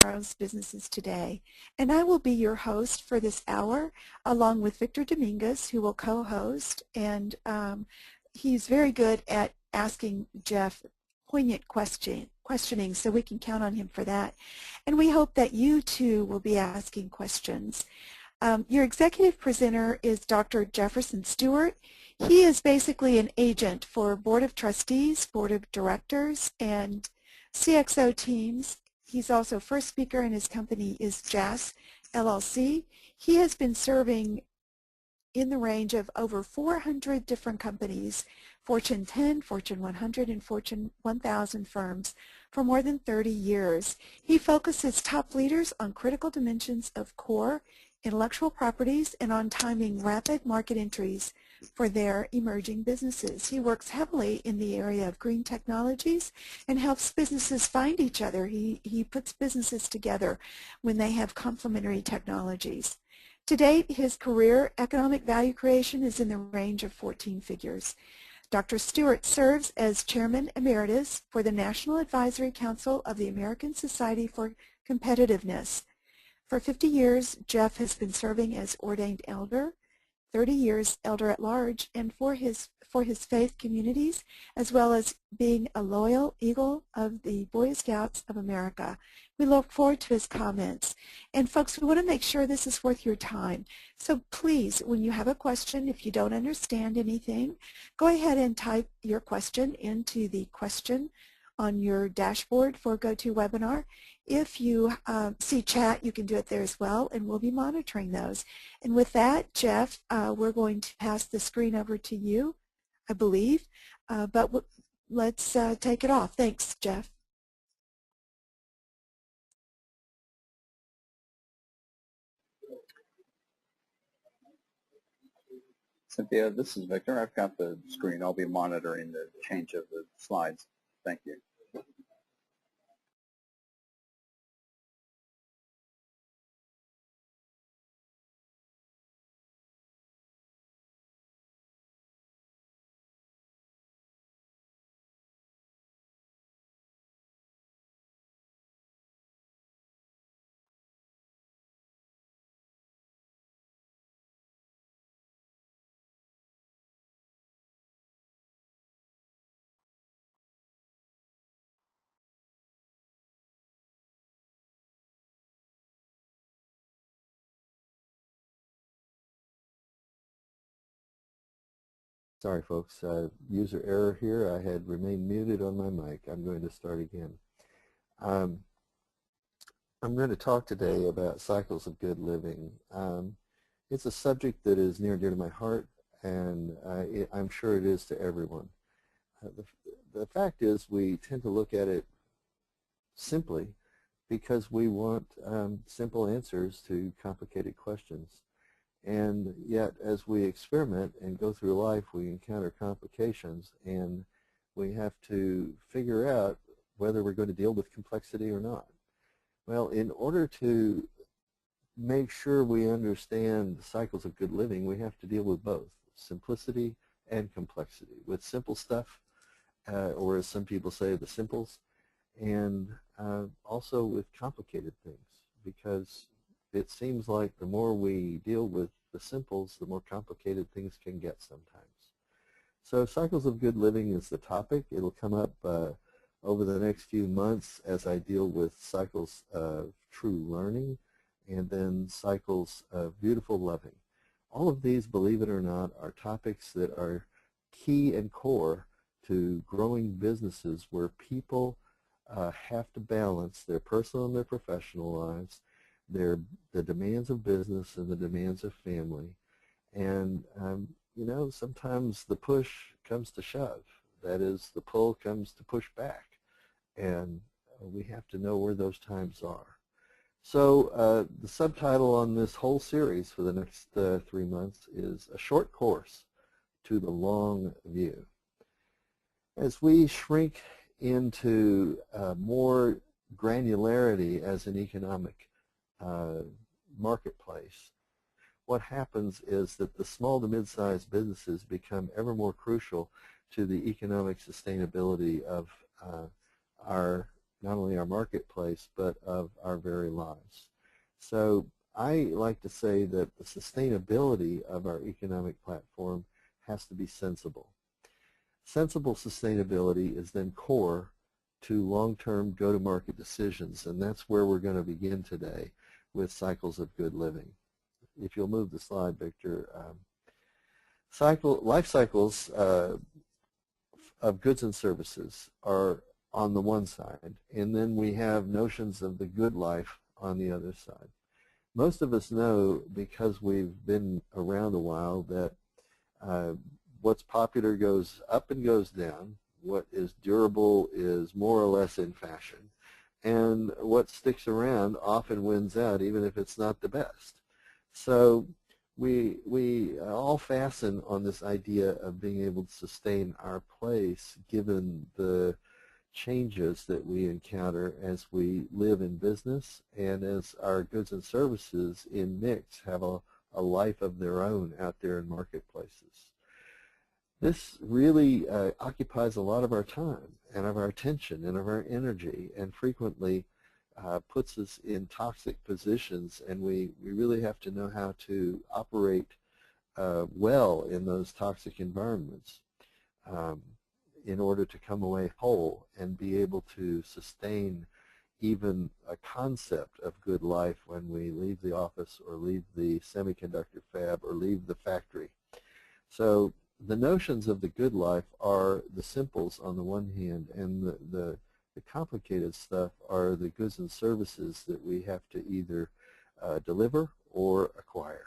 tomorrow's businesses today. And I will be your host for this hour, along with Victor Dominguez, who will co-host. And he's very good at asking Jeff poignant questioning, so we can count on him for that. And we hope that you, too, will be asking questions. Your executive presenter is Dr. Jefferson Stewart. He is basically an agent for Board of Trustees, Board of Directors, and CXO teams. He's also first speaker, and his company is JAS LLC. He has been serving in the range of over 400 different companies, Fortune 10, Fortune 100, and Fortune 1000 firms for more than 30 years. He focuses top leaders on critical dimensions of core intellectual properties and on timing rapid market entries for their emerging businesses. He works heavily in the area of green technologies and helps businesses find each other. He puts businesses together when they have complementary technologies. To date, his career economic value creation is in the range of 14 figures. Dr. Stewart serves as Chairman Emeritus for the National Advisory Council of the American Society for Competitiveness. For 50 years, Jeff has been serving as ordained elder, 30 years elder at large, and for his faith communities, as well as being a loyal eagle of the Boy Scouts of America. We look forward to his comments. And folks, we want to make sure this is worth your time. So please, when you have a question, if you don't understand anything, go ahead and type your question into the question on your dashboard for GoToWebinar. If you see chat, you can do it there as well, and we'll be monitoring those. And with that, Jeff, we're going to pass the screen over to you, I believe, but let's take it off. Thanks, Jeff. Cynthia, this is Victor. I've got the screen. I'll be monitoring the change of the slides. Thank you. Sorry, folks. User error here. I had remained muted on my mic. I'm going to start again. I'm going to talk today about cycles of good living. It's a subject that is near and dear to my heart, and I'm sure it is to everyone. The fact is we tend to look at it simply because we want simple answers to complicated questions. And yet, as we experiment and go through life, we encounter complications, and we have to figure out whether we're going to deal with complexity or not. Well, in order to make sure we understand the cycles of good living, we have to deal with both simplicity and complexity, with simple stuff, or as some people say, the simples, and also with complicated things, because it seems like the more we deal with the simples, the more complicated things can get sometimes. So cycles of good living is the topic. It'll come up over the next few months as I deal with cycles of true learning and then cycles of beautiful loving. All of these, believe it or not, are topics that are key and core to growing businesses where people have to balance their personal and their professional lives, the demands of business and the demands of family. And, you know, sometimes the push comes to shove. That is, the pull comes to push back. And we have to know where those times are. So the subtitle on this whole series for the next 3 months is A Short Course to the Long View. As we shrink into more granularity as an economic marketplace, what happens is that the small to mid-sized businesses become ever more crucial to the economic sustainability of not only our marketplace, but of our very So I like to say that the sustainability of our economic platform has to be sensible. Sensible sustainability is then core to long-term go-to-market decisions, and that's where we're going to begin today with cycles of good living. If you'll move the slide, Victor. Life cycles of goods and services are on the one side, and then we have notions of the good life on the other side. Most of us know, because we've been around a while, that what's popular goes up and goes down. What is durable is more or less in fashion. And what sticks around often wins out, even if it's not the best. So we all fasten on this idea of being able to sustain our place given the changes that we encounter as we live in business and as our goods and services in mix have a life of their own out there in marketplaces. This really occupies a lot of our time and of our attention and of our energy, and frequently puts us in toxic positions, and we really have to know how to operate well in those toxic environments in order to come away whole and be able to sustain even a concept of good life when we leave the office or leave the semiconductor fab or leave the factory. So the notions of the good life are the simples on the one hand, and the complicated stuff are the goods and services that we have to either deliver or acquire.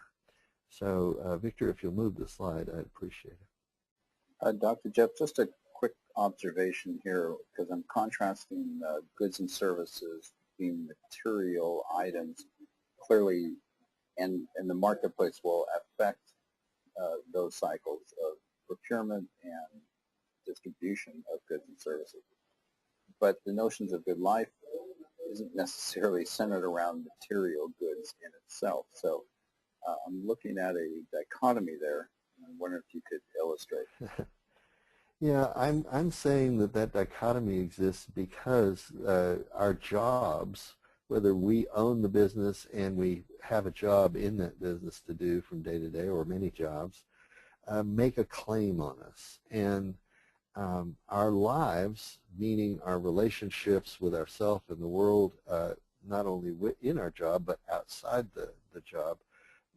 So Victor, if you'll move the slide, I'd appreciate it. Dr. Jeff, just a quick observation here, because I'm contrasting goods and services being material items clearly, and the marketplace will affect those cycles of procurement and distribution of goods and services. But the notions of good life isn't necessarily centered around material goods in itself. So I'm looking at a dichotomy there. I wonder if you could illustrate. Yeah, I'm saying that dichotomy exists because our jobs, whether we own the business and we have a job in that business to do from day to day, or many jobs, make a claim on us. And our lives, meaning our relationships with ourselves and the world, not only in our job but outside the job,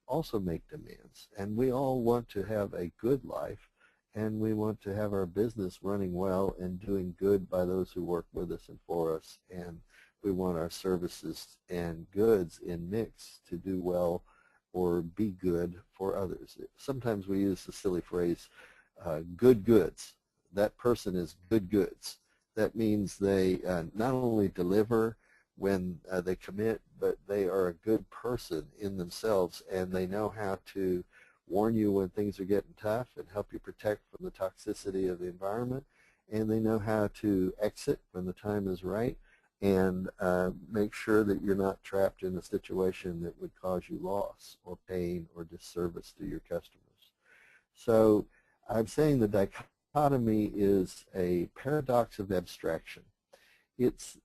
also make demands. And we all want to have a good life, and we want to have our business running well and doing good by those who work with us and for us. And we want our services and goods in mix to do well or be good for others. Sometimes we use the silly phrase, good goods. That person is good goods. That means they not only deliver when they commit, but they are a good person in themselves, and they know how to warn you when things are getting tough and help you protect from the toxicity of the environment, and they know how to exit when the time is right and make sure that you're not trapped in a situation that would cause you loss or pain or disservice to your customers. So I'm saying the dichotomy is a paradox of abstraction. It's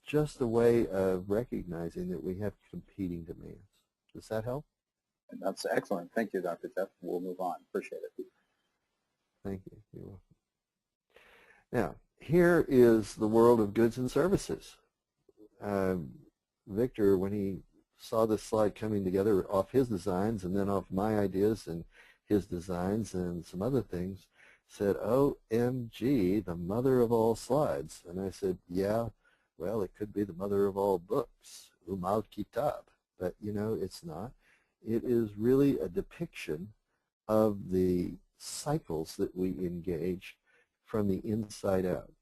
just a way of recognizing that we have competing demands. Does that help? And that's excellent. Thank you, Dr. Jeff. We'll move on. Appreciate it. Thank you. You're welcome. Now, here is the world of goods and services. Victor, when he saw this slide coming together off his designs and then off my ideas and his designs and some other things, said, OMG, the mother of all slides. And I said, yeah, well, it could be the mother of all books, Al-Kitab. But, you know, it's not. It is really a depiction of the cycles that we engage from the inside out.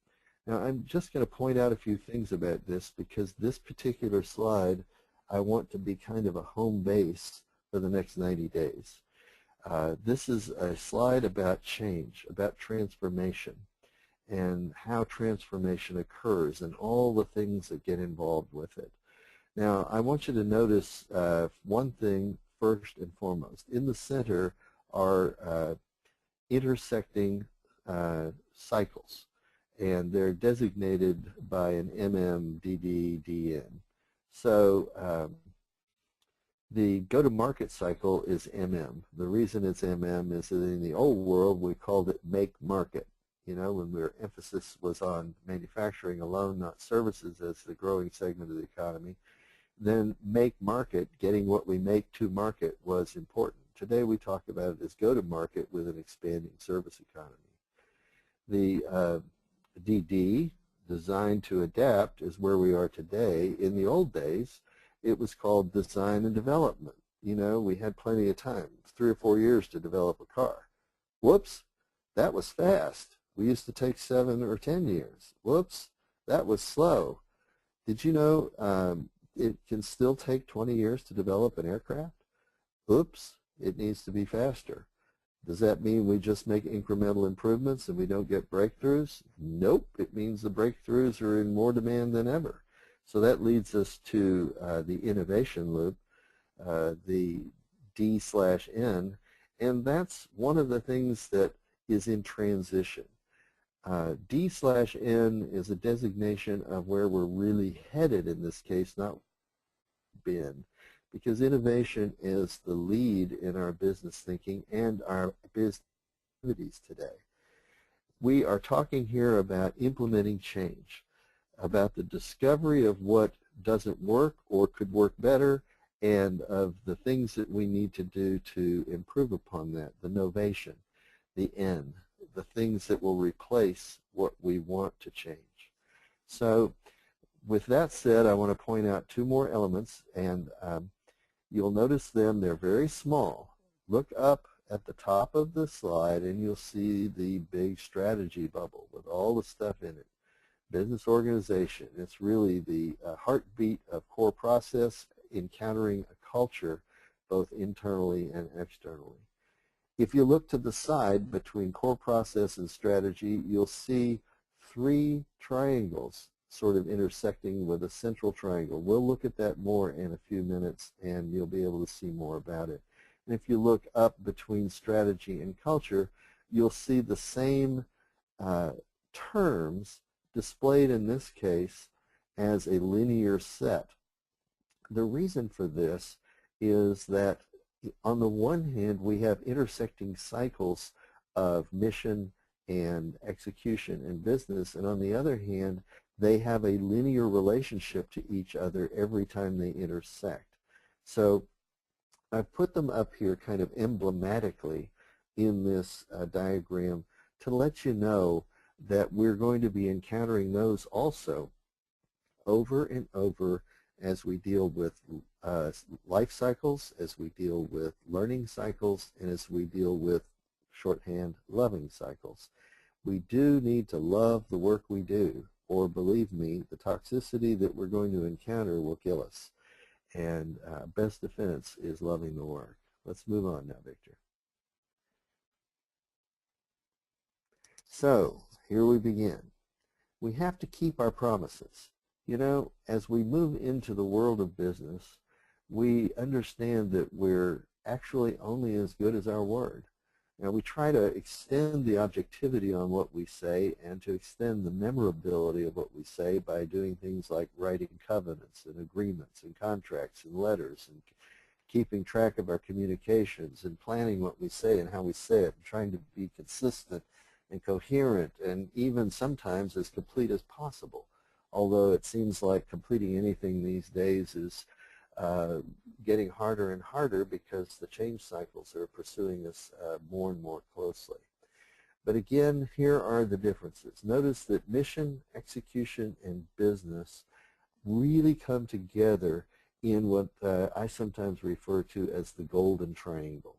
Now, I'm just going to point out a few things about this, because this particular slide I want to be kind of a home base for the next 90 days. This is a slide about change, about transformation, and how transformation occurs and all the things that get involved with it. Now, I want you to notice one thing first and foremost. In the center are intersecting cycles, and they're designated by an MMDDDN. So The go-to-market cycle is MM. The reason it's MM is that in the old world we called it make-market. You know, when our emphasis was on manufacturing alone, not services as the growing segment of the economy, then make-market, getting what we make to market, was important. Today we talk about it as go-to-market with an expanding service economy. The DD, designed to adapt, is where we are today. In the old days, it was called design and development. You know, we had plenty of time, 3 or 4 years to develop a car. Whoops, that was fast. We used to take 7 or 10 years. Whoops, that was slow. Did you know it can still take 20 years to develop an aircraft? Oops, it needs to be faster. Does that mean we just make incremental improvements and we don't get breakthroughs? Nope, it means the breakthroughs are in more demand than ever. So that leads us to the innovation loop, the D/N, and that's one of the things that is in transition. D/N is a designation of where we're really headed in this case, not been, because innovation is the lead in our business thinking and our business activities today. We are talking here about implementing change, about the discovery of what doesn't work or could work better, and of the things that we need to do to improve upon that, the novation, the N, the things that will replace what we want to change. So with that said, I want to point out 2 more elements, and you'll notice them. They're very small. Look up at the top of the slide and you'll see the big strategy bubble with all the stuff in it. Business organization, it's really the heartbeat of core process, encountering a culture both internally and externally. If you look to the side between core process and strategy, you'll see 3 triangles sort of intersecting with a central triangle. We'll look at that more in a few minutes and you'll be able to see more about it. And if you look up between strategy and culture, you'll see the same terms displayed in this case as a linear set. The reason for this is that on the one hand we have intersecting cycles of mission and execution and business, and on the other hand they have a linear relationship to each other every time they intersect. So I've put them up here kind of emblematically in this diagram to let you know that we're going to be encountering those also over and over as we deal with life cycles, as we deal with learning cycles, and as we deal with shorthand loving cycles. We do need to love the work we do, or believe me, the toxicity that we're going to encounter will kill us. And best defense is loving the work. Let's move on now, Victor. So here we begin. We have to keep our promises. You know, as we move into the world of business, we understand that we're actually only as good as our word. Now, we try to extend the objectivity on what we say and to extend the memorability of what we say by doing things like writing covenants and agreements and contracts and letters and keeping track of our communications and planning what we say and how we say it and trying to be consistent and coherent and even sometimes as complete as possible. Although it seems like completing anything these days is getting harder and harder because the change cycles are pursuing us more and more closely. But again, here are the differences. Notice that mission, execution, and business really come together in what I sometimes refer to as the golden triangle.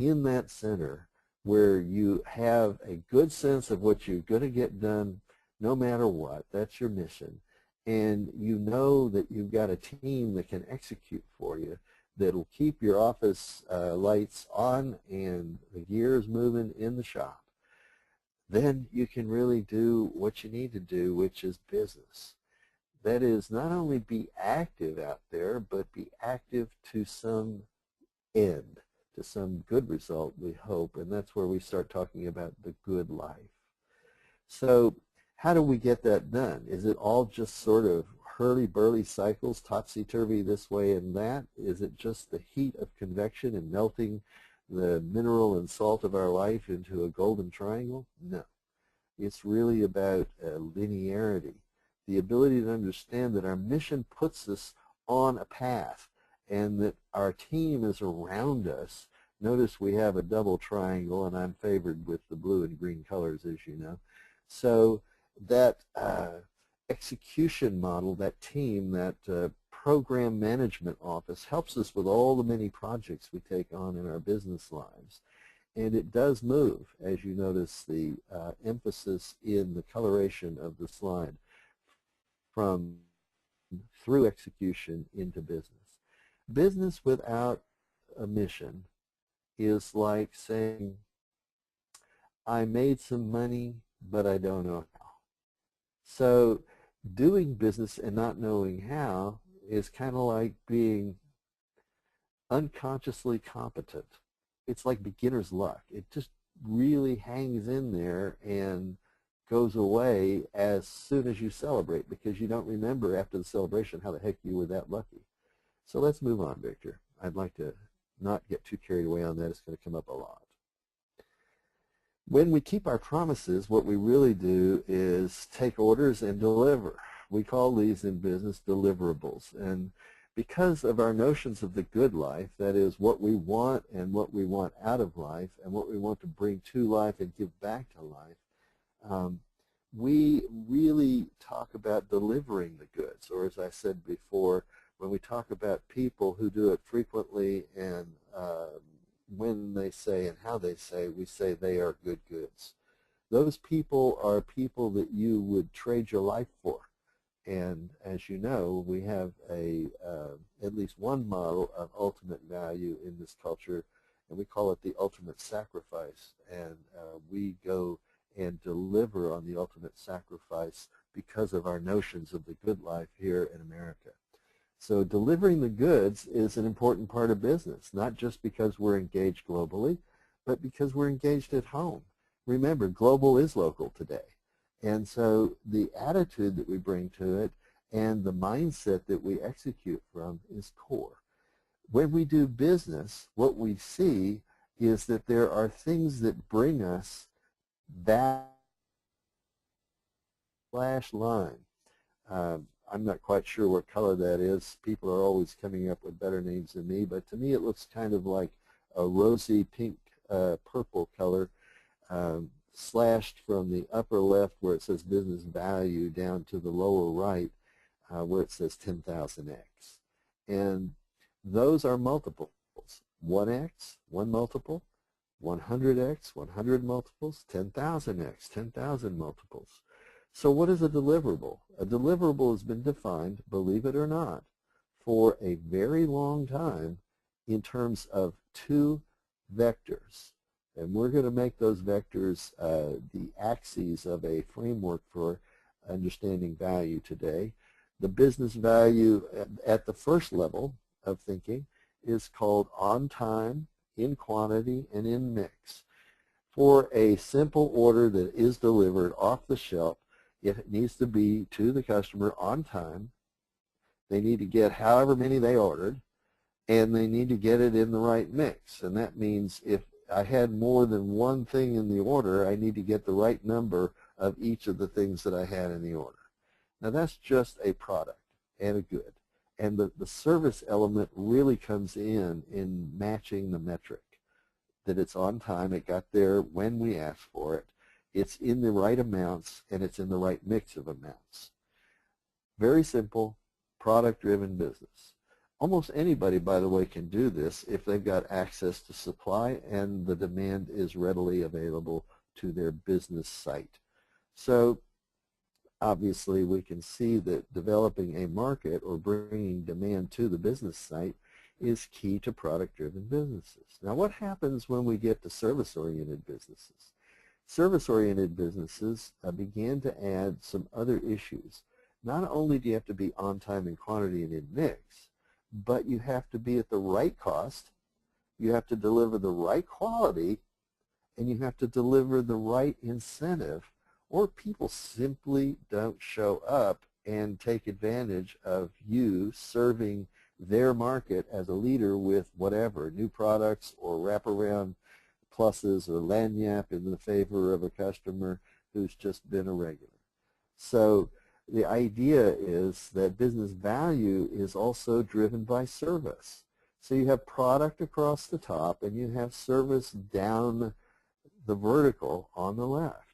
In that center, where you have a good sense of what you're going to get done no matter what, that's your mission, and you know that you've got a team that can execute for you, that'll keep your office lights on and the gears moving in the shop, then you can really do what you need to do, which is business. That is, not only be active out there, but be active to some end, to some good result, we hope, and that's where we start talking about the good life. So how do we get that done? Is it all just sort of hurly-burly cycles, topsy-turvy this way and that? Is it just the heat of convection and melting the mineral and salt of our life into a golden triangle? No. It's really about linearity, the ability to understand that our mission puts us on a path and that our team is around us. Notice we have a double triangle, and I'm favored with the blue and green colors, as you know. So that execution model, that team, that program management office helps us with all the many projects we take on in our business lives. And it does move, as you notice the emphasis in the coloration of the slide, from through execution into business. Business without a mission is like saying, I made some money, but I don't know how. So doing business and not knowing how is kind of like being unconsciously competent. It's like beginner's luck. It just really hangs in there and goes away as soon as you celebrate, because you don't remember after the celebration how the heck you were that lucky. So let's move on, Victor. I'd like to not get too carried away on that. It's going to come up a lot. When we keep our promises, what we really do is take orders and deliver. We call these in business deliverables. And because of our notions of the good life, that is what we want and what we want out of life and what we want to bring to life and give back to life, we really talk about delivering the goods. Or as I said before, when we talk about people who do it frequently and when they say and how they say, we say they are good goods. Those people are people that you would trade your life for. And as you know, we have at least one model of ultimate value in this culture, and we call it the ultimate sacrifice. And we go and deliver on the ultimate sacrifice because of our notions of the good life here in America. So delivering the goods is an important part of business, not just because we're engaged globally, but because we're engaged at home. Remember, global is local today. And so the attitude that we bring to it and the mindset that we execute from is core. When we do business, what we see is that there are things that bring us that flash line. I'm not quite sure what color that is. People are always coming up with better names than me, but to me it looks kind of like a rosy pink purple color slashed from the upper left where it says business value down to the lower right where it says 10,000x. And those are multiples. 1x, one multiple, 100x, 100 multiples, 10,000x, 10,000 multiples. So what is a deliverable? A deliverable has been defined, believe it or not, for a very long time in terms of two vectors. And we're going to make those vectors the axes of a framework for understanding value today. The business value at the first level of thinking is called on time, in quantity, and in mix. For a simple order that is delivered off the shelf, it needs to be to the customer on time. They need to get however many they ordered, and they need to get it in the right mix. And that means if I had more than one thing in the order, I need to get the right number of each of the things that I had in the order. Now that's just a product and a good. And the service element really comes in matching the metric, that it's on time, it got there when we asked for it, it's in the right amounts, and it's in the right mix of amounts. Very simple, product-driven business. Almost anybody, by the way, can do this if they've got access to supply and the demand is readily available to their business site. So obviously we can see that developing a market or bringing demand to the business site is key to product-driven businesses. Now what happens when we get to service-oriented businesses? Service-oriented businesses began to add some other issues. Not only do you have to be on time in quantity and in mix, but you have to be at the right cost, you have to deliver the right quality, and you have to deliver the right incentive, or people simply don't show up and take advantage of you serving their market as a leader with whatever, new products or wraparound pluses or lagniappe in the favor of a customer who's just been a regular. So the idea is that business value is also driven by service. So you have product across the top and you have service down the vertical on the left.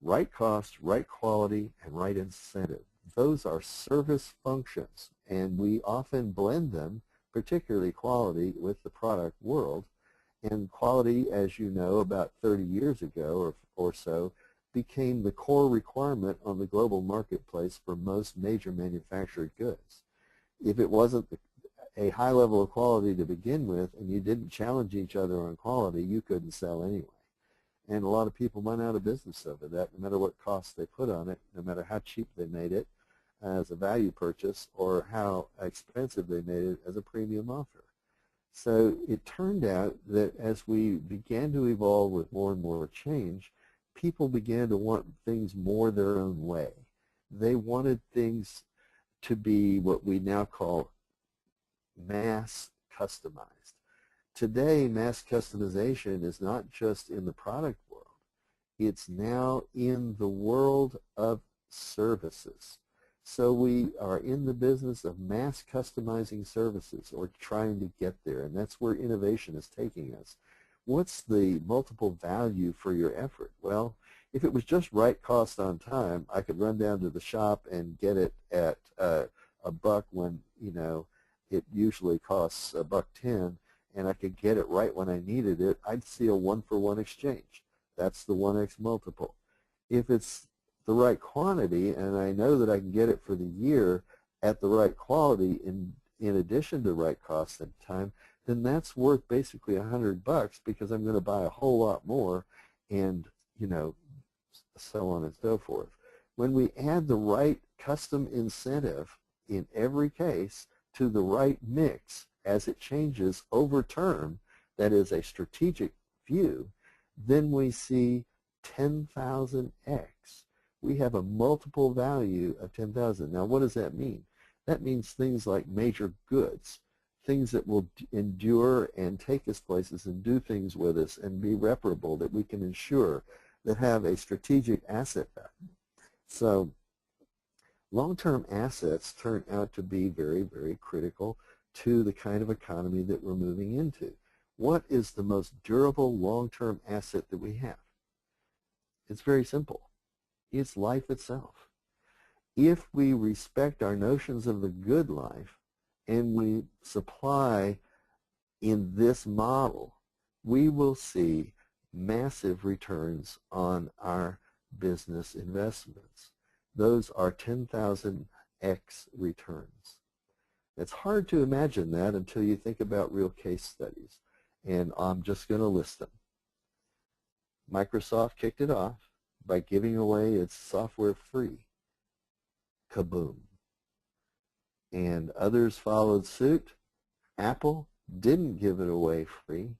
Right cost, right quality, and right incentive. Those are service functions, and we often blend them, particularly quality, with the product world. And quality, as you know, about 30 years ago or so, became the core requirement on the global marketplace for most major manufactured goods. If it wasn't a high level of quality to begin with, and you didn't challenge each other on quality, you couldn't sell anyway. And a lot of people went out of business over that, no matter what cost they put on it, no matter how cheap they made it as a value purchase or how expensive they made it as a premium offer. So it turned out that as we began to evolve with more and more change, people began to want things more their own way. They wanted things to be what we now call mass customized. Today, mass customization is not just in the product world. It's now in the world of services. So we are in the business of mass customizing services, or trying to get there, and that's where innovation is taking us. What's the multiple value for your effort? Well, if it was just right cost on time, I could run down to the shop and get it at $1 when, you know, it usually costs $1.10, and I could get it right when I needed it. I'd see a 1-for-1 exchange. That's the 1x multiple. If it's the right quantity and I know that I can get it for the year at the right quality in addition to right cost and time, then that's worth basically $100 because I'm going to buy a whole lot more, and, you know, so on and so forth. When we add the right custom incentive in every case to the right mix as it changes over term, that is a strategic view, then we see 10,000x. We have a multiple value of 10,000. Now, what does that mean? That means things like major goods, things that will endure and take us places and do things with us and be reparable, that we can ensure, that have a strategic asset value. So long-term assets turn out to be very, very critical to the kind of economy that we're moving into. What is the most durable long-term asset that we have? It's very simple. It's life itself. If we respect our notions of the good life and we supply in this model, we will see massive returns on our business investments. Those are 10,000x returns. It's hard to imagine that until you think about real case studies, and I'm just going to list them. Microsoft kicked it off by giving away its software free. Kaboom. And others followed suit. Apple didn't give it away free.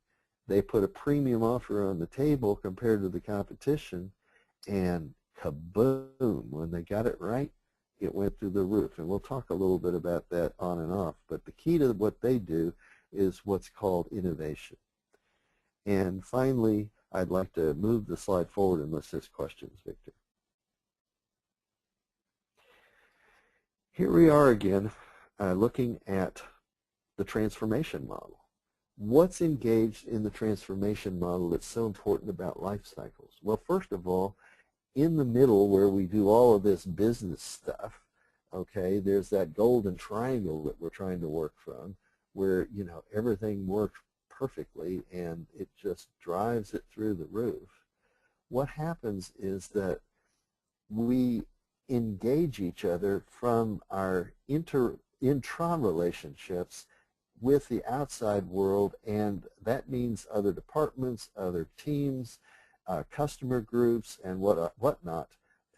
They put a premium offer on the table compared to the competition, and kaboom, when they got it right, it went through the roof. And we'll talk a little bit about that on and off. But the key to what they do is what's called innovation. And finally, I'd like to move the slide forward unless there's questions, Victor. Here we are again, looking at the transformation model. What's engaged in the transformation model that's so important about life cycles? Well, first of all, in the middle where we do all of this business stuff, okay, there's that golden triangle that we're trying to work from, where, you know, everything works perfectly and it just drives it through the roof. What happens is that we engage each other from our intra-relationships with the outside world, and that means other departments, other teams, customer groups, and whatnot,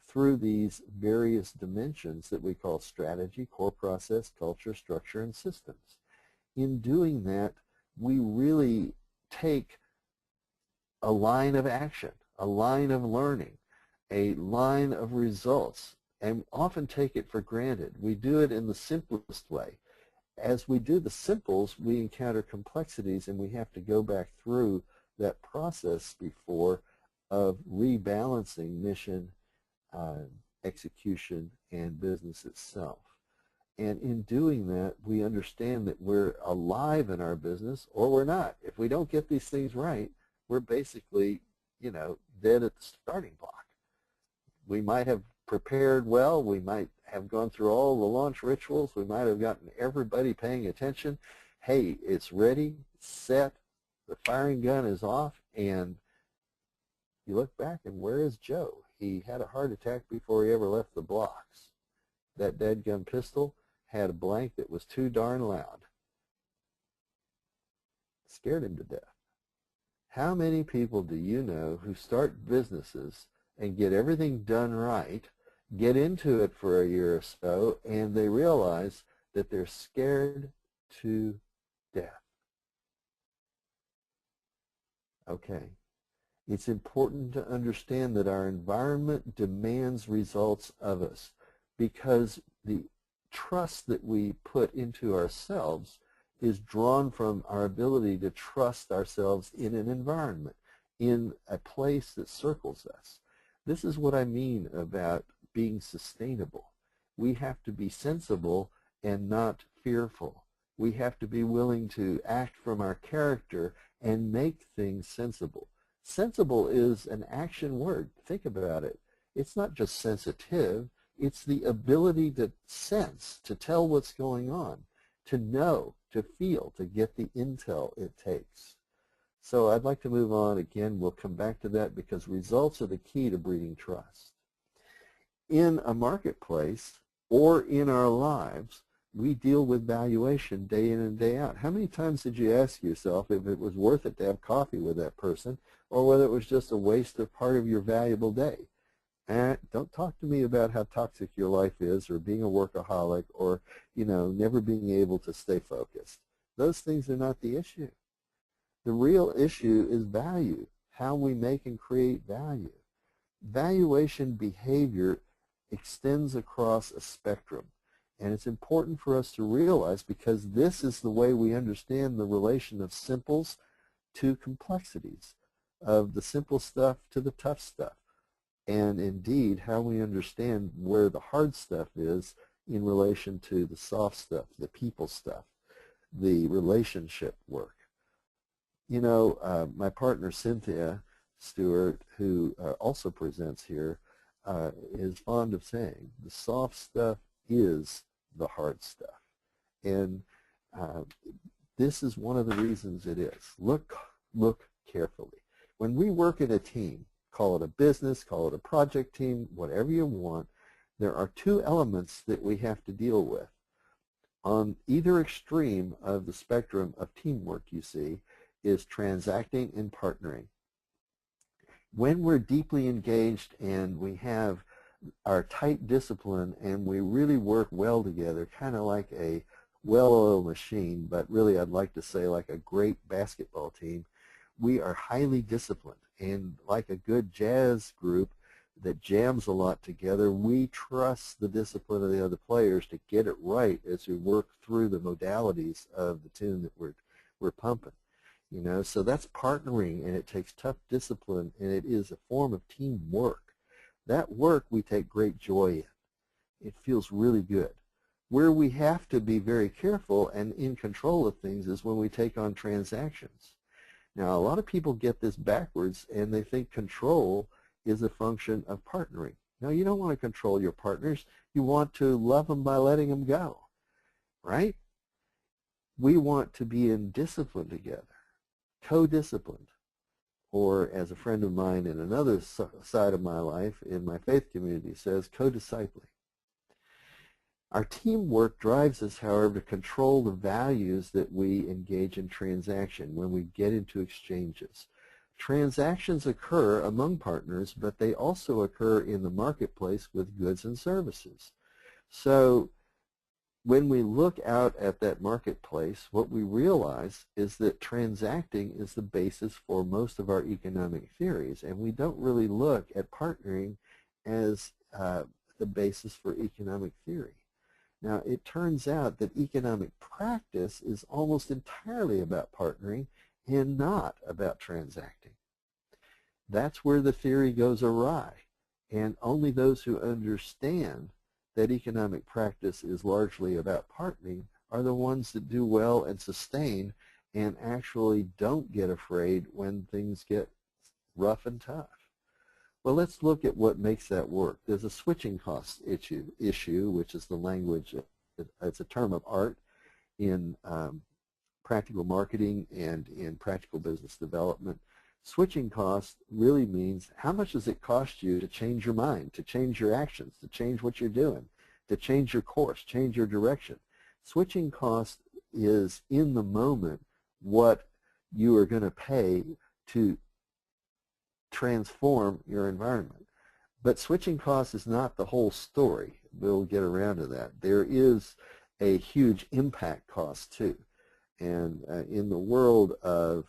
through these various dimensions that we call strategy, core process, culture, structure, and systems. In doing that, we really take a line of action, a line of learning, a line of results, and often take it for granted. We do it in the simplest way. As we do the simples, we encounter complexities, and we have to go back through that process before of rebalancing mission, execution, and business itself. And in doing that, we understand that we're alive in our business or we're not. If we don't get these things right, we're basically, dead at the starting block. We might have prepared well. We might have gone through all the launch rituals. We might have gotten everybody paying attention. Hey, it's ready, set, the firing gun is off, and you look back and where is Joe? He had a heart attack before he ever left the blocks. That dadgun pistol had a blank that was too darn loud. Scared him to death. How many people do you know who start businesses and get everything done right, get into it for a year or so, and they realize that they're scared to death? Okay. It's important to understand that our environment demands results of us, because the trust that we put into ourselves is drawn from our ability to trust ourselves in an environment, in a place that circles us. This is what I mean about being sustainable. We have to be sensible and not fearful. We have to be willing to act from our character and make things sensible. Sensible is an action word. Think about it. It's not just sensitive. It's the ability to sense, to tell what's going on, to know, to feel, to get the intel it takes. So I'd like to move on. Again, we'll come back to that because results are the key to breeding trust. In a marketplace or in our lives, we deal with valuation day in and day out. How many times did you ask yourself if it was worth it to have coffee with that person, or whether it was just a waste of part of your valuable day? Don't talk to me about how toxic your life is, or being a workaholic, or never being able to stay focused. Those things are not the issue. The real issue is value, how we make and create value. Valuation behavior extends across a spectrum, and it's important for us to realize, because this is the way we understand the relation of simples to complexities, of the simple stuff to the tough stuff, and indeed how we understand where the hard stuff is in relation to the soft stuff, the people stuff, the relationship work. My partner Cynthia Stewart, who also presents here, is fond of saying the soft stuff is the hard stuff. And this is one of the reasons it is. Look carefully. When we work in a team, call it a business, call it a project team, whatever you want, there are two elements that we have to deal with. On either extreme of the spectrum of teamwork, you see, is transacting and partnering. When we're deeply engaged and we have our tight discipline and we really work well together, kind of like a well-oiled machine, but really I'd like to say like a great basketball team, we are highly disciplined. And like a good jazz group that jams a lot together, we trust the discipline of the other players to get it right as we work through the modalities of the tune that we're pumping. So that's partnering, and it takes tough discipline, and it is a form of teamwork. That work we take great joy in. It feels really good. Where we have to be very careful and in control of things is when we take on transactions. Now, a lot of people get this backwards, and they think control is a function of partnering. No, you don't want to control your partners. You want to love them by letting them go, right? We want to be in discipline together, co-disciplined, or as a friend of mine in another side of my life in my faith community says, co-discipling. Our teamwork drives us, however, to control the values that we engage in transaction when we get into exchanges. Transactions occur among partners, but they also occur in the marketplace with goods and services. So when we look out at that marketplace, what we realize is that transacting is the basis for most of our economic theories, and we don't really look at partnering as the basis for economic theory. Now, it turns out that economic practice is almost entirely about partnering and not about transacting. That's where the theory goes awry, and only those who understand that economic practice is largely about partnering are the ones that do well and sustain and actually don't get afraid when things get rough and tough. Well, let's look at what makes that work. There's a switching cost issue, which is the language, it's a term of art in practical marketing and in practical business development. Switching cost really means how much does it cost you to change your mind, to change your actions, to change what you're doing, to change your course, change your direction. Switching cost is in the moment what you are going to pay to transform your environment. But switching cost is not the whole story. We'll get around to that. There is a huge impact cost too. And in the world of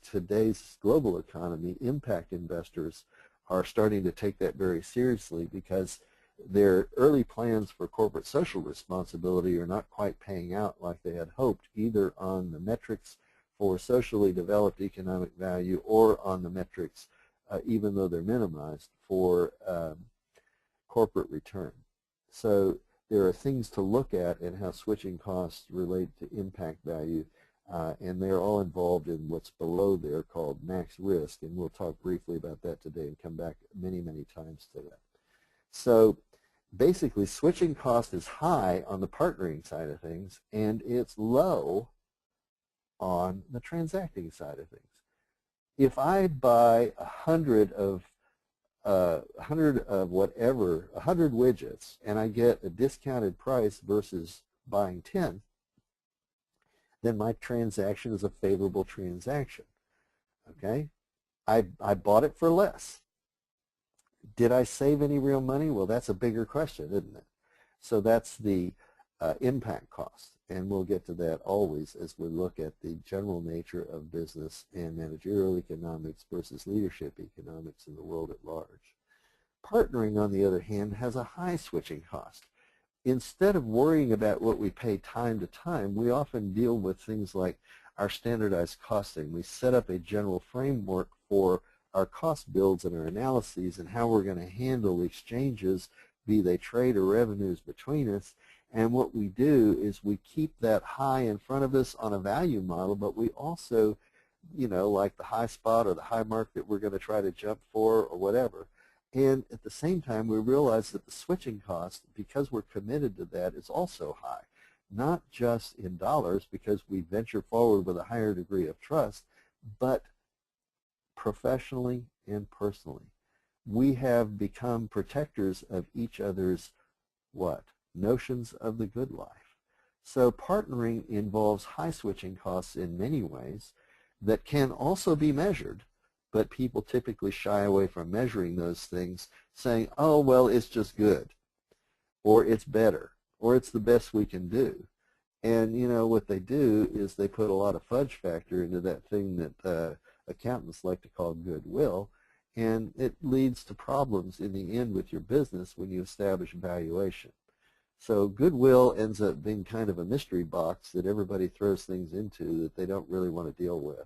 today's global economy, impact investors are starting to take that very seriously because their early plans for corporate social responsibility are not quite paying out like they had hoped, either on the metrics for socially developed economic value or on the metrics, even though they're minimized, for corporate return. So there are things to look at in how switching costs relate to impact value, and they're all involved in what's below there called max risk, and we'll talk briefly about that today and come back many, many times to that. So basically, switching cost is high on the partnering side of things, and it's low on the transacting side of things. If I buy 100 of whatever, 100 widgets, and I get a discounted price versus buying 10, then my transaction is a favorable transaction. Okay? I bought it for less. Did I save any real money? Well, that's a bigger question, isn't it? So that's the impact cost, and we'll get to that always as we look at the general nature of business and managerial economics versus leadership economics in the world at large. Partnering, on the other hand, has a high switching cost. Instead of worrying about what we pay time to time, we often deal with things like our standardized costing. We set up a general framework for our cost builds and our analyses and how we're going to handle exchanges, be they trade or revenues between us. And what we do is we keep that high in front of us on a value model, but we also, you know, like the high spot or the high mark that we're going to try to jump for or whatever. And at the same time, we realize that the switching cost, because we're committed to that, is also high. Not just in dollars, because we venture forward with a higher degree of trust, but professionally and personally. We have become protectors of each other's what? Notions of the good life. So partnering involves high switching costs in many ways that can also be measured, but people typically shy away from measuring those things, saying, oh, well, it's just good, or it's better, or it's the best we can do. And, you know, what they do is they put a lot of fudge factor into that thing that accountants like to call goodwill, and it leads to problems in the end with your business when you establish valuation. So goodwill ends up being kind of a mystery box that everybody throws things into that they don't really want to deal with.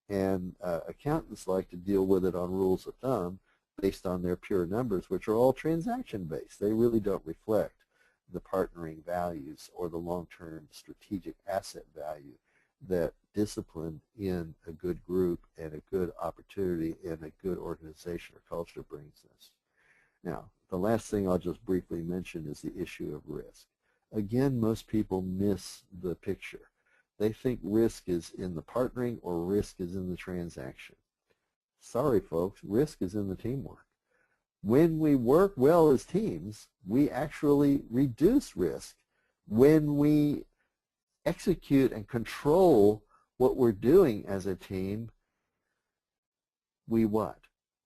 And accountants like to deal with it on rules of thumb based on their pure numbers, which are all transaction-based. They really don't reflect the partnering values or the long-term strategic asset value that discipline in a good group and a good opportunity and a good organization or culture brings us. Now, the last thing I'll just briefly mention is the issue of risk. Again, most people miss the picture. They think risk is in the partnering or risk is in the transaction. Sorry, folks, risk is in the teamwork. When we work well as teams, we actually reduce risk. When we execute and control what we're doing as a team, we what?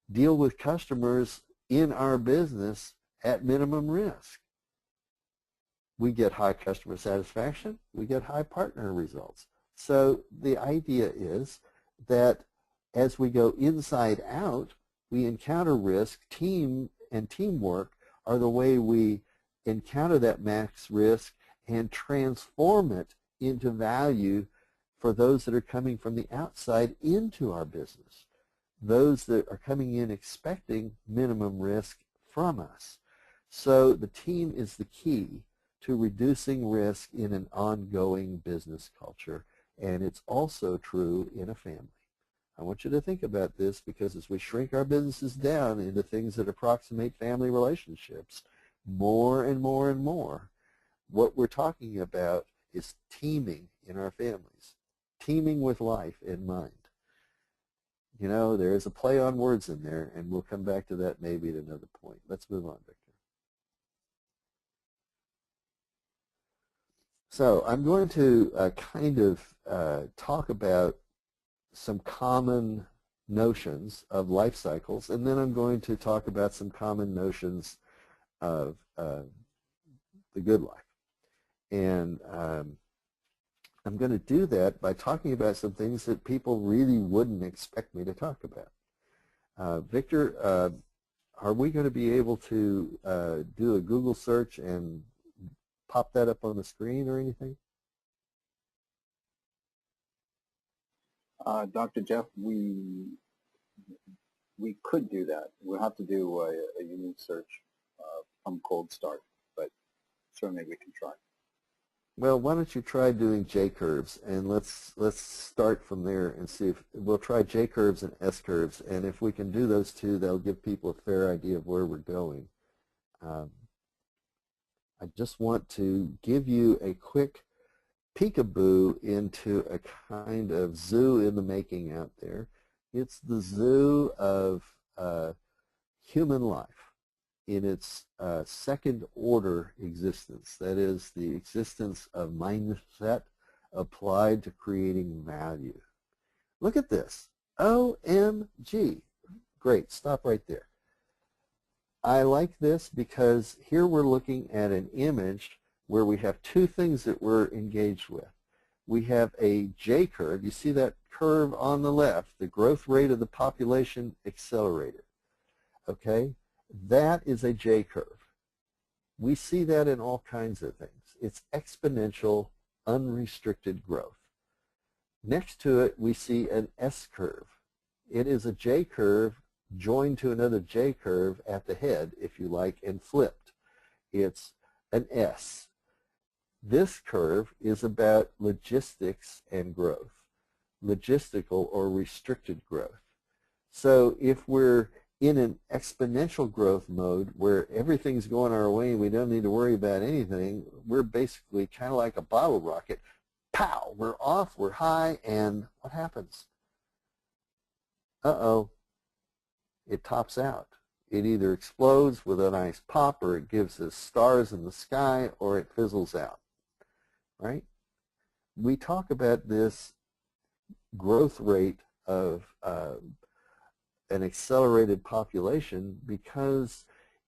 Deal with customers in our business at minimum risk. We get high customer satisfaction, we get high partner results. So the idea is that as we go inside out, we encounter risk. Team and teamwork are the way we encounter that max risk and transform it into value for those that are coming from the outside into our business, those that are coming in expecting minimum risk from us. So the team is the key to reducing risk in an ongoing business culture, and it's also true in a family. I want you to think about this, because as we shrink our businesses down into things that approximate family relationships more and more and more, what we're talking about is teaming in our families, teaming with life in mind. You know, there is a play on words in there, and we'll come back to that maybe at another point. Let's move on, Victor. So I'm going to kind of talk about some common notions of life cycles, and then I'm going to talk about some common notions of the good life. And I'm going to do that by talking about some things that people really wouldn't expect me to talk about. Victor, are we going to be able to do a Google search and pop that up on the screen or anything? Dr. Jeff, we could do that. We'll have to do a unique search from cold start, but certainly we can try. Well, why don't you try doing JCurves, and let's start from there and see if we'll try JCurves and SCurves, and if we can do those two, that'll give people a fair idea of where we're going. I just want to give you a quick peekaboo into a kind of zoo in the making out there. It's the zoo of human life in its second order existence. That is, the existence of mindset applied to creating value. Look at this. OMG. Great. Stop right there. I like this because here we're looking at an image where we have two things that we're engaged with. We have a J-curve. You see that curve on the left, the growth rate of the population accelerated. Okay? That is a J-curve. We see that in all kinds of things. It's exponential, unrestricted growth. Next to it, we see an S-curve. It is a J-curve joined to another J-curve at the head, if you like, and flipped. It's an S. This curve is about logistics and growth, logistical or restricted growth. So if we're in an exponential growth mode where everything's going our way and we don't need to worry about anything, we're basically kind of like a bottle rocket. Pow! We're off, we're high, and what happens? Uh-oh. It tops out. It either explodes with a nice pop, or it gives us stars in the sky, or it fizzles out. Right? We talk about this growth rate of an accelerated population because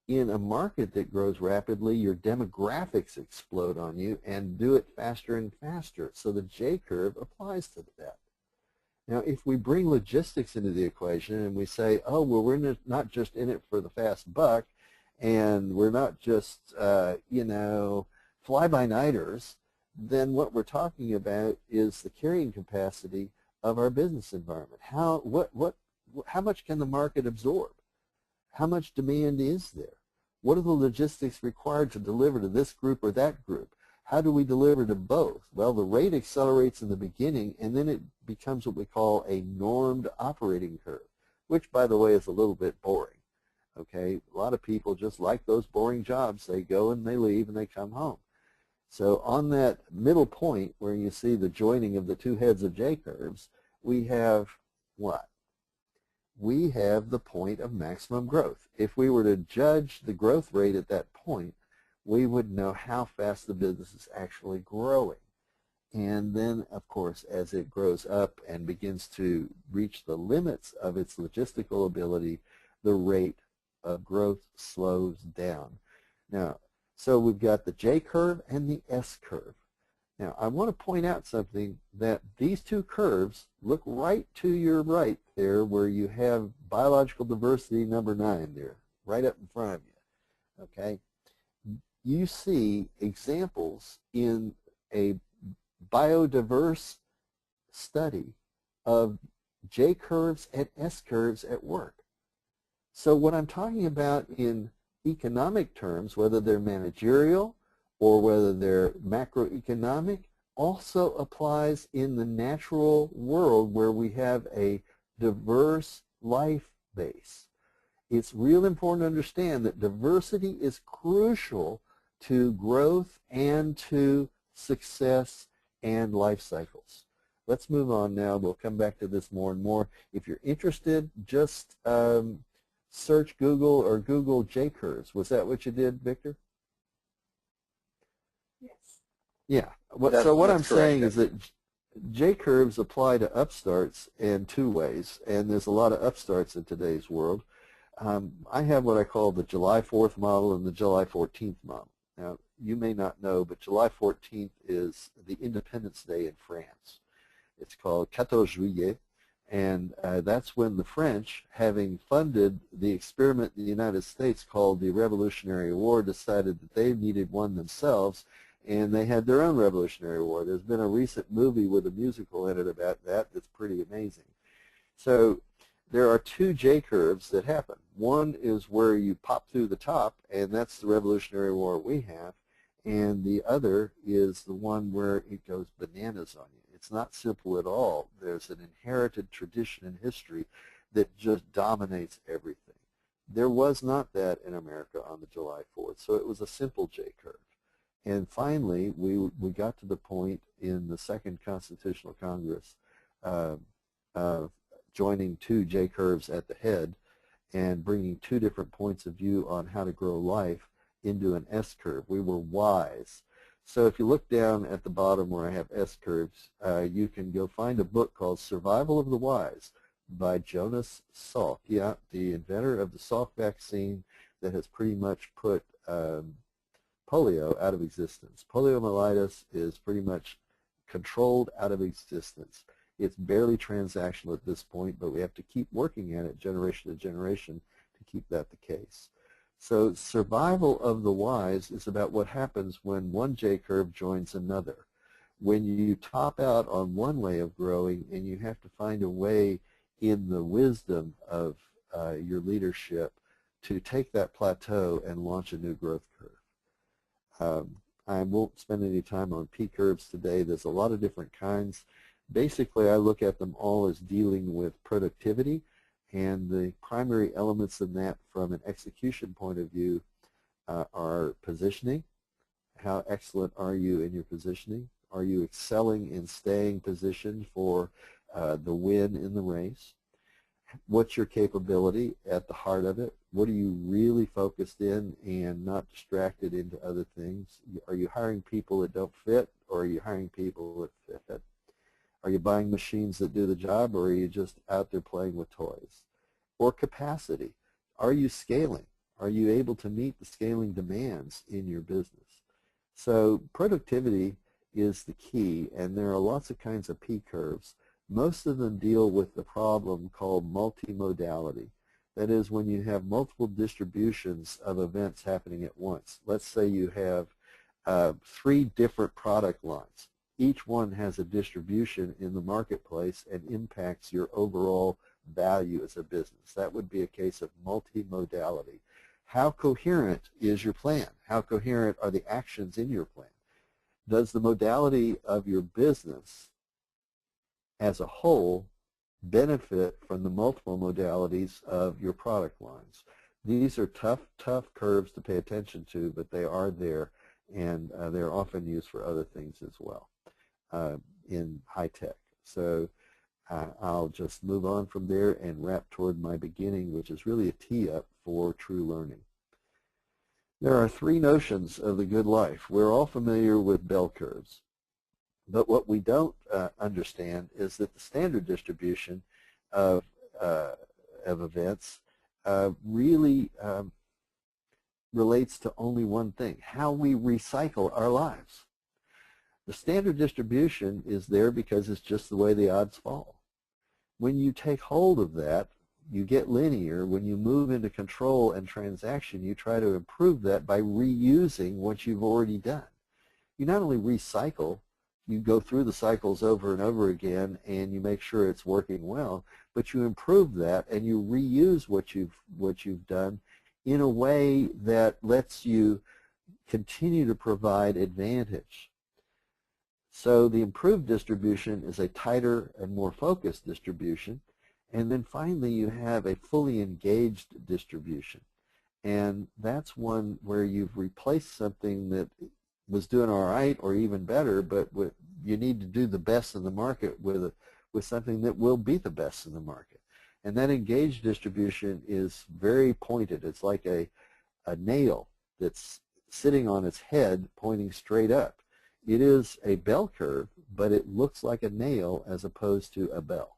in a market that grows rapidly, your demographics explode on you and do it faster and faster. So the J-curve applies to that. Now, if we bring logistics into the equation and we say, oh, well, we're not just in it for the fast buck, and we're not just, you know, fly-by-nighters, then what we're talking about is the carrying capacity of our business environment. How much can the market absorb? How much demand is there? What are the logistics required to deliver to this group or that group? How do we deliver to both? Well, the rate accelerates in the beginning, and then it becomes what we call a normed operating curve, which, by the way, is a little bit boring. Okay, a lot of people just like those boring jobs. They go and they leave and they come home. So on that middle point where you see the joining of the two heads of J-curves, we have what? We have the point of maximum growth. If we were to judge the growth rate at that point, we would know how fast the business is actually growing. And then, of course, as it grows up and begins to reach the limits of its logistical ability, the rate of growth slows down. Now, so we've got the J-curve and the S-curve. Now, I want to point out something, that these two curves look right to your right there where you have biological diversity number 9 there, right up in front of you. okay, you see examples in a biodiverse study of J-curves and S-curves at work. So what I'm talking about in economic terms, whether they're managerial or whether they're macroeconomic, also applies in the natural world where we have a diverse life base. It's real important to understand that diversity is crucial to growth and to success and life cycles. Let's move on now. We'll come back to this more and more. If you're interested, just search Google or Google JCurves. Was that what you did, Victor? Yes. Yeah. So what I'm saying is that JCurves apply to upstarts in two ways, and there's a lot of upstarts in today's world. I have what I call the July 4th model and the July 14th model. Now, you may not know, but July 14th is the Independence Day in France. It's called 14 Juillet, and that's when the French, having funded the experiment in the United States called the Revolutionary War, decided that they needed one themselves, and they had their own Revolutionary War. There's been a recent movie with a musical in it about that that's pretty amazing. So there are two J-curves that happen. One is where you pop through the top, and that's the Revolutionary War we have, and the other is the one where it goes bananas on you. It's not simple at all. There's an inherited tradition in history that just dominates everything. There was not that in America on the July 4th, so it was a simple J-curve. And finally, we got to the point in the Second Constitutional Congress of joining two J-curves at the head and bringing two different points of view on how to grow life into an S-curve. We were wise. So if you look down at the bottom where I have S-curves, you can go find a book called Survival of the Wise by Jonas Salk, the inventor of the Salk vaccine that has pretty much put polio out of existence. Poliomyelitis is pretty much controlled out of existence. It's barely transactional at this point, but we have to keep working at it generation to generation to keep that the case. So survival of the wise is about what happens when one J-curve joins another. When you top out on one way of growing and you have to find a way in the wisdom of your leadership to take that plateau and launch a new growth curve. I won't spend any time on P-curves today. There's a lot of different kinds. Basically, I look at them all as dealing with productivity, and the primary elements in that from an execution point of view are positioning. How excellent are you in your positioning? Are you excelling in staying positioned for the win in the race? What's your capability at the heart of it? What are you really focused in and not distracted into other things? Are you hiring people that don't fit, or are you hiring people that fit? Are you buying machines that do the job, or are you just out there playing with toys? Or capacity. Are you scaling? Are you able to meet the scaling demands in your business? So productivity is the key, and there are lots of kinds of P-curves. Most of them deal with the problem called multimodality. That is, when you have multiple distributions of events happening at once. Let's say you have 3 different product lines. Each one has a distribution in the marketplace and impacts your overall value as a business. That would be a case of multimodality. How coherent is your plan? How coherent are the actions in your plan? Does the modality of your business as a whole benefit from the multiple modalities of your product lines? These are tough curves to pay attention to, but they are there, and they're often used for other things as well in high tech. So I'll just move on from there and wrap toward my beginning, which is really a tee-up for true learning. There are 3 notions of the good life. We're all familiar with bell curves. But what we don't understand is that the standard distribution of events really relates to only one thing: how we recycle our lives. The standard distribution is there because it's just the way the odds fall. When you take hold of that, you get linear. When you move into control and transaction, you try to improve that by reusing what you've already done. You not only recycle, you go through the cycles over and over again and you make sure it's working well, but you improve that and you reuse what you've done in a way that lets you continue to provide advantage. So the improved distribution is a tighter and more focused distribution. And then finally you have a fully engaged distribution. And that's one where you've replaced something that was doing all right or even better, but you need to do the best in the market with something that will be the best in the market. And that engaged distribution is very pointed. It's like a nail that's sitting on its head pointing straight up. It is a bell curve, but it looks like a nail as opposed to a bell.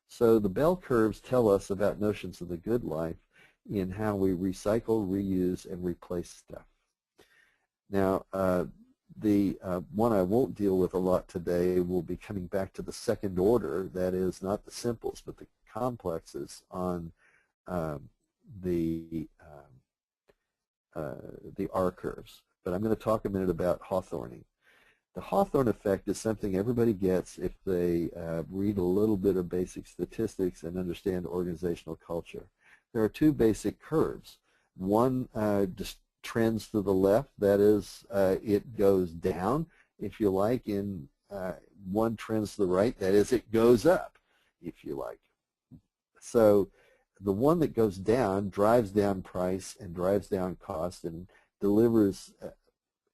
So the bell curves tell us about notions of the good life in how we recycle, reuse, and replace stuff. Now, the one I won't deal with a lot today will be coming back to the second order, that is not the simples, but the complexes on the R curves. But I'm going to talk a minute about Hawthorning. The Hawthorne effect is something everybody gets if they read a little bit of basic statistics and understand organizational culture. There are two basic curves. One just trends to the left, that is, it goes down, if you like, in one trends to the right, that is, it goes up, if you like. So the one that goes down drives down price and drives down cost and delivers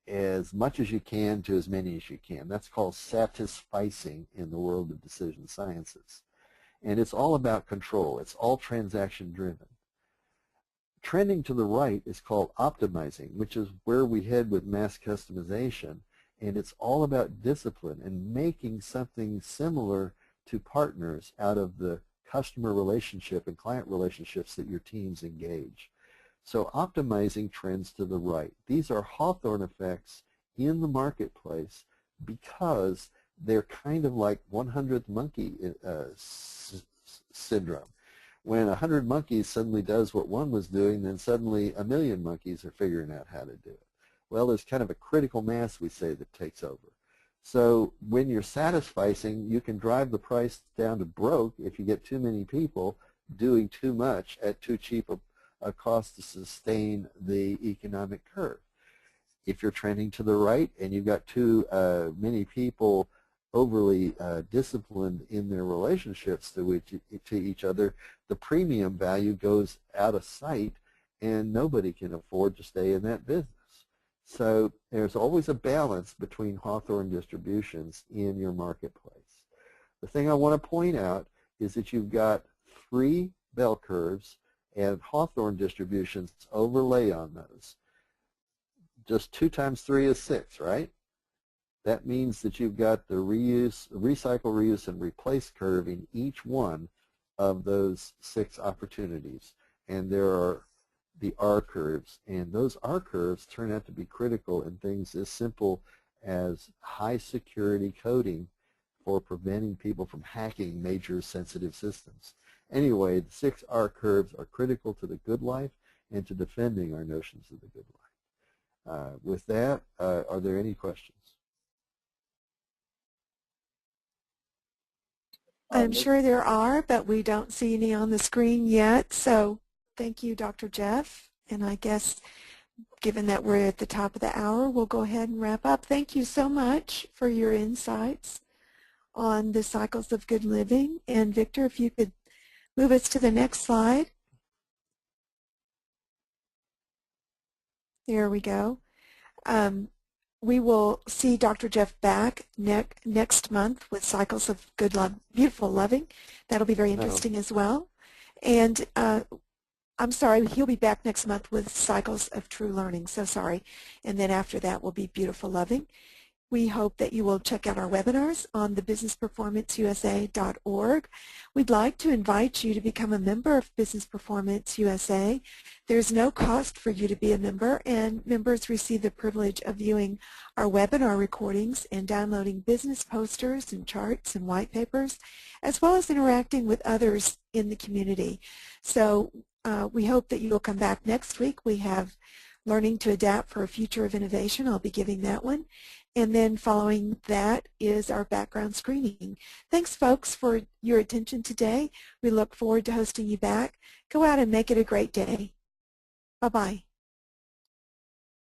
as much as you can to as many as you can. That's called satisficing in the world of decision sciences. And it's all about control. It's all transaction driven. Trending to the right is called optimizing, which is where we head with mass customization. And it's all about discipline and making something similar to partners out of the customer relationship and client relationships that your teams engage. So optimizing trends to the right. These are Hawthorne effects in the marketplace because they're kind of like 100th monkey syndrome. When 100 monkeys suddenly does what one was doing, then suddenly 1,000,000 monkeys are figuring out how to do it. Well, there's kind of a critical mass, we say, that takes over. So when you're satisficing, you can drive the price down to broke if you get too many people doing too much at too cheap a cost to sustain the economic curve. If you're trending to the right and you've got too many people overly disciplined in their relationships to each other, the premium value goes out of sight and nobody can afford to stay in that business. So there's always a balance between Hawthorne distributions in your marketplace. The thing I want to point out is that you've got 3 bell curves and Hawthorne distributions overlay on those. Just 2 times 3 is 6, right? That means that you've got the reuse, recycle, reuse, and replace curve in each one of those 6 opportunities. And there are the R curves. And those R curves turn out to be critical in things as simple as high security coding for preventing people from hacking major sensitive systems. Anyway, the 6 R curves are critical to the good life and to defending our notions of the good life. With that, are there any questions? I'm sure there are, but we don't see any on the screen yet. So thank you, Dr. Jeff. And I guess given that we're at the top of the hour, we'll go ahead and wrap up. Thank you so much for your insights on the cycles of good living. And Victor, if you could move us to the next slide. There we go. We will see Dr. Jeff back next month with Cycles of Good Love, Beautiful Loving. That'll be very interesting as well. And I'm sorry, he'll be back next month with Cycles of True Learning. So sorry. And then after that will be Beautiful Loving. We hope that you will check out our webinars on thebusinessperformanceusa.org. We'd like to invite you to become a member of Business Performance USA. There's no cost for you to be a member, and members receive the privilege of viewing our webinar recordings and downloading business posters and charts and white papers, as well as interacting with others in the community. So we hope that you will come back next week. We have Learning to Adapt for a Future of Innovation. I'll be giving that one. And then following that is our background screening. Thanks, folks, for your attention today. We look forward to hosting you back. Go out and make it a great day. Bye-bye.